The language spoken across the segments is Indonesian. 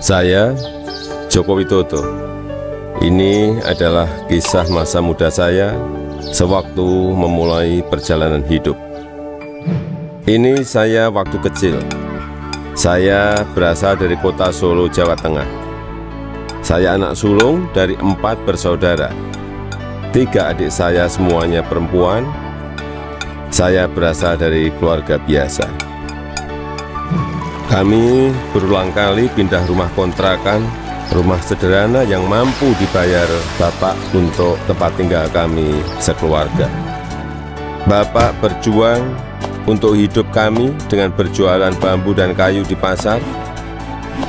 Saya, Joko Widodo. Ini adalah kisah masa muda saya sewaktu memulai perjalanan hidup. Ini saya waktu kecil. Saya berasal dari kota Solo, Jawa Tengah. Saya anak sulung dari 4 bersaudara. 3 adik saya semuanya perempuan. Saya berasal dari keluarga biasa. Kami berulang kali pindah rumah kontrakan, rumah sederhana yang mampu dibayar Bapak untuk tempat tinggal kami sekeluarga. Bapak berjuang untuk hidup kami dengan berjualan bambu dan kayu di pasar.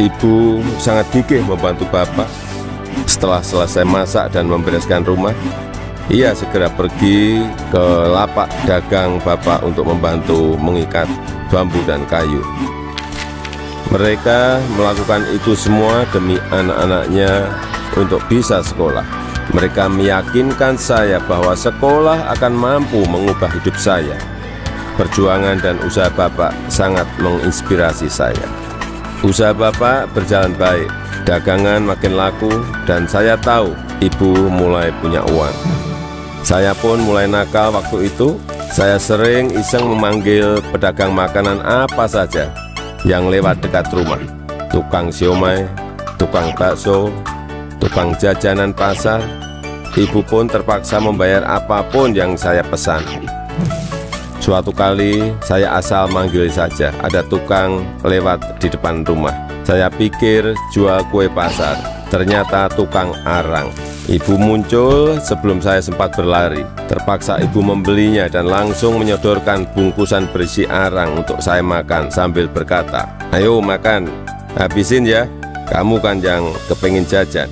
Ibu sangat gigih membantu Bapak. Setelah selesai masak dan membereskan rumah, ia segera pergi ke lapak dagang Bapak untuk membantu mengikat bambu dan kayu. Mereka melakukan itu semua demi anak-anaknya untuk bisa sekolah. Mereka meyakinkan saya bahwa sekolah akan mampu mengubah hidup saya. Perjuangan dan usaha Bapak sangat menginspirasi saya. Usaha Bapak berjalan baik, dagangan makin laku, dan saya tahu Ibu mulai punya uang. Saya pun mulai nakal waktu itu. Saya sering iseng memanggil pedagang makanan apa saja yang lewat dekat rumah. Tukang siomay, tukang bakso, tukang jajanan pasar. Ibu pun terpaksa membayar apapun yang saya pesan. Suatu kali saya asal manggil saja, ada tukang lewat di depan rumah. Saya pikir jual kue pasar, ternyata tukang arang. Ibu muncul sebelum saya sempat berlari. Terpaksa ibu membelinya dan langsung menyodorkan bungkusan berisi arang untuk saya makan sambil berkata, "Ayo makan, habisin ya, kamu kan yang kepengin jajan."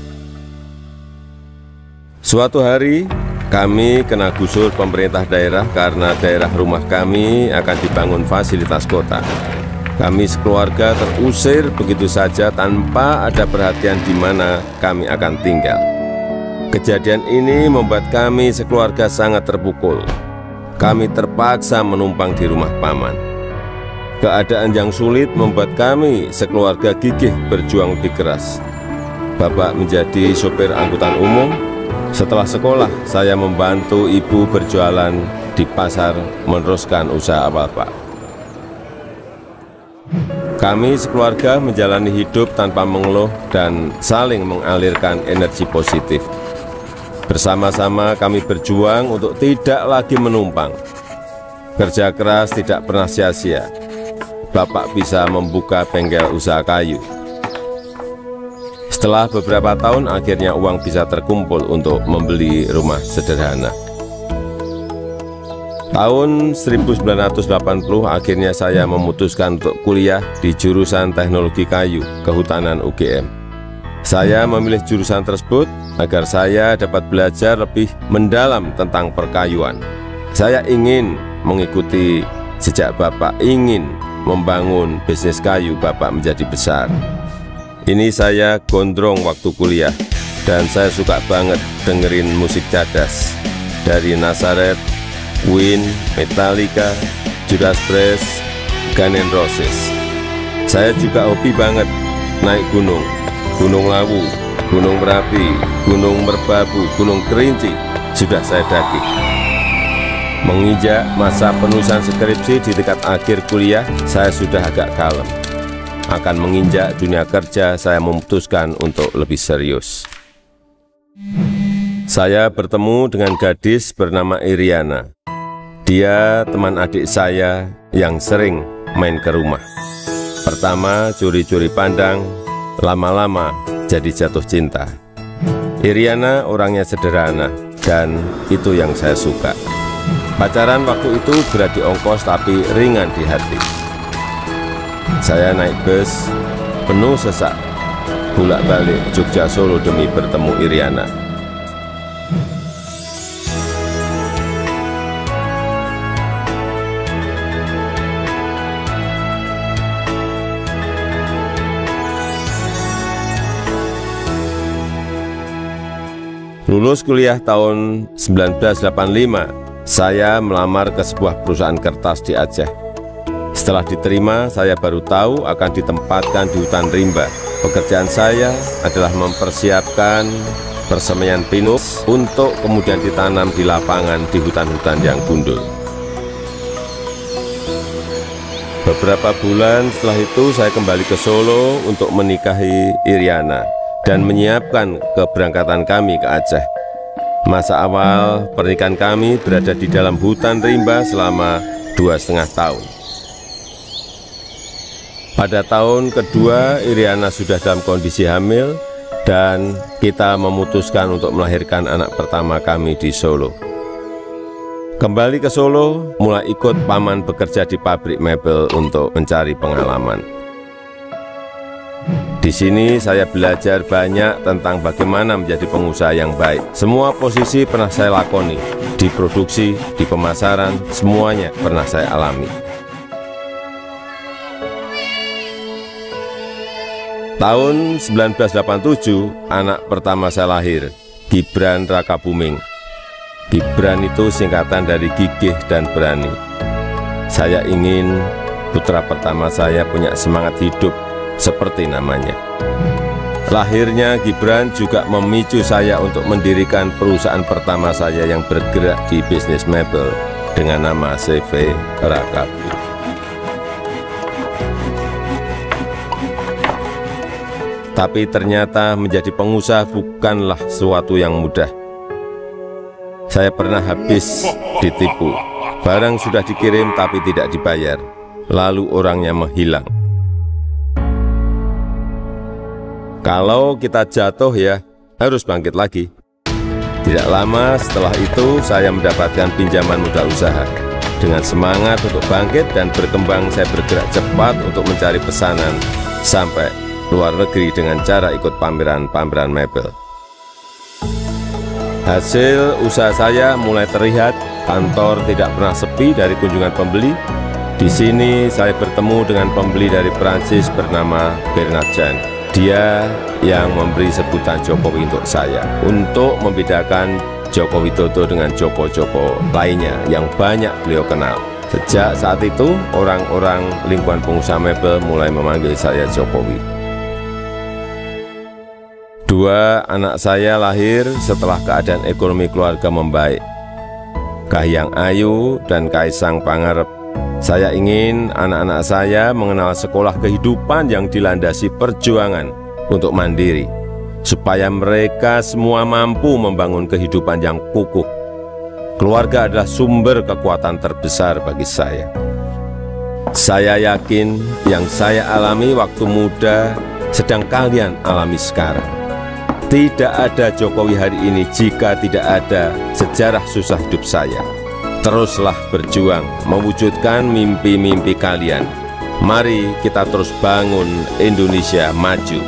Suatu hari kami kena gusur pemerintah daerah karena daerah rumah kami akan dibangun fasilitas kota. Kami sekeluarga terusir begitu saja tanpa ada perhatian di mana kami akan tinggal. Kejadian ini membuat kami sekeluarga sangat terpukul. Kami terpaksa menumpang di rumah paman. Keadaan yang sulit membuat kami sekeluarga gigih berjuang lebih keras. Bapak menjadi sopir angkutan umum. Setelah sekolah, saya membantu ibu berjualan di pasar meneruskan usaha Bapak. Kami sekeluarga menjalani hidup tanpa mengeluh dan saling mengalirkan energi positif. Bersama-sama kami berjuang untuk tidak lagi menumpang. Kerja keras tidak pernah sia-sia. Bapak bisa membuka bengkel usaha kayu. Setelah beberapa tahun, akhirnya uang bisa terkumpul untuk membeli rumah sederhana. Tahun 1980, akhirnya saya memutuskan untuk kuliah di jurusan Teknologi Kayu, Kehutanan UGM. Saya memilih jurusan tersebut agar saya dapat belajar lebih mendalam tentang perkayuan. Saya ingin mengikuti jejak Bapak, ingin membangun bisnis kayu Bapak menjadi besar. Ini saya gondrong waktu kuliah, dan saya suka banget dengerin musik cadas dari Nazareth, Queen, Metallica, Judas Priest, Guns N' Roses. Saya juga hobi banget naik gunung. Gunung Lawu, Gunung Merapi, Gunung Merbabu, Gunung Kerinci, sudah saya daki. Menginjak masa penulisan skripsi di dekat akhir kuliah, saya sudah agak kalem. Akan menginjak dunia kerja, saya memutuskan untuk lebih serius. Saya bertemu dengan gadis bernama Iriana. Dia teman adik saya yang sering main ke rumah. Pertama curi-curi pandang, lama-lama jadi jatuh cinta. Iriana orangnya sederhana, dan itu yang saya suka. Pacaran waktu itu berat di ongkos tapi ringan di hati. Saya naik bus penuh sesak, bolak-balik Jogja Solo demi bertemu Iriana. Lulus kuliah tahun 1985, saya melamar ke sebuah perusahaan kertas di Aceh. Setelah diterima, saya baru tahu akan ditempatkan di hutan rimba Pekerjaan saya adalah mempersiapkan persemaian pinus untuk kemudian ditanam di lapangan di hutan-hutan yang gundul. Beberapa bulan setelah itu saya kembali ke Solo untuk menikahi Iriana dan menyiapkan keberangkatan kami ke Aceh. Masa awal pernikahan kami berada di dalam hutan rimba selama 2,5 tahun. Pada tahun kedua, Iriana sudah dalam kondisi hamil dan kita memutuskan untuk melahirkan anak pertama kami di Solo. Kembali ke Solo, mulai ikut paman bekerja di pabrik mebel untuk mencari pengalaman. Di sini saya belajar banyak tentang bagaimana menjadi pengusaha yang baik. Semua posisi pernah saya lakoni, di produksi, di pemasaran, semuanya pernah saya alami. Tahun 1987, anak pertama saya lahir, Gibran Rakabuming. Gibran itu singkatan dari gigih dan berani. Saya ingin putra pertama saya punya semangat hidup seperti namanya. Lahirnya Gibran juga memicu saya untuk mendirikan perusahaan pertama saya yang bergerak di bisnis mebel dengan nama CV Rakabu. Tapi ternyata menjadi pengusaha bukanlah sesuatu yang mudah. Saya pernah habis ditipu. Barang sudah dikirim tapi tidak dibayar. Lalu orangnya menghilang. Kalau kita jatuh ya harus bangkit lagi. Tidak lama setelah itu saya mendapatkan pinjaman modal usaha. Dengan semangat untuk bangkit dan berkembang, saya bergerak cepat untuk mencari pesanan sampai luar negeri dengan cara ikut pameran-pameran mebel. Hasil usaha saya mulai terlihat, kantor tidak pernah sepi dari kunjungan pembeli. Di sini saya bertemu dengan pembeli dari Prancis bernama Bernard Jan. Dia yang memberi sebutan Jokowi untuk saya, untuk membedakan Joko Widodo dengan Joko-Joko lainnya yang banyak beliau kenal. Sejak saat itu, orang-orang lingkungan pengusaha mebel mulai memanggil saya Jokowi. 2 anak saya lahir setelah keadaan ekonomi keluarga membaik. Kahiyang Ayu dan Kaisang Pangarep. Saya ingin anak-anak saya mengenal sekolah kehidupan yang dilandasi perjuangan untuk mandiri, supaya mereka semua mampu membangun kehidupan yang kukuh. Keluarga adalah sumber kekuatan terbesar bagi saya. Saya yakin yang saya alami waktu muda sedang kalian alami sekarang. Tidak ada Jokowi hari ini jika tidak ada sejarah susah hidup saya. Teruslah berjuang mewujudkan mimpi-mimpi kalian. Mari kita terus bangun Indonesia maju.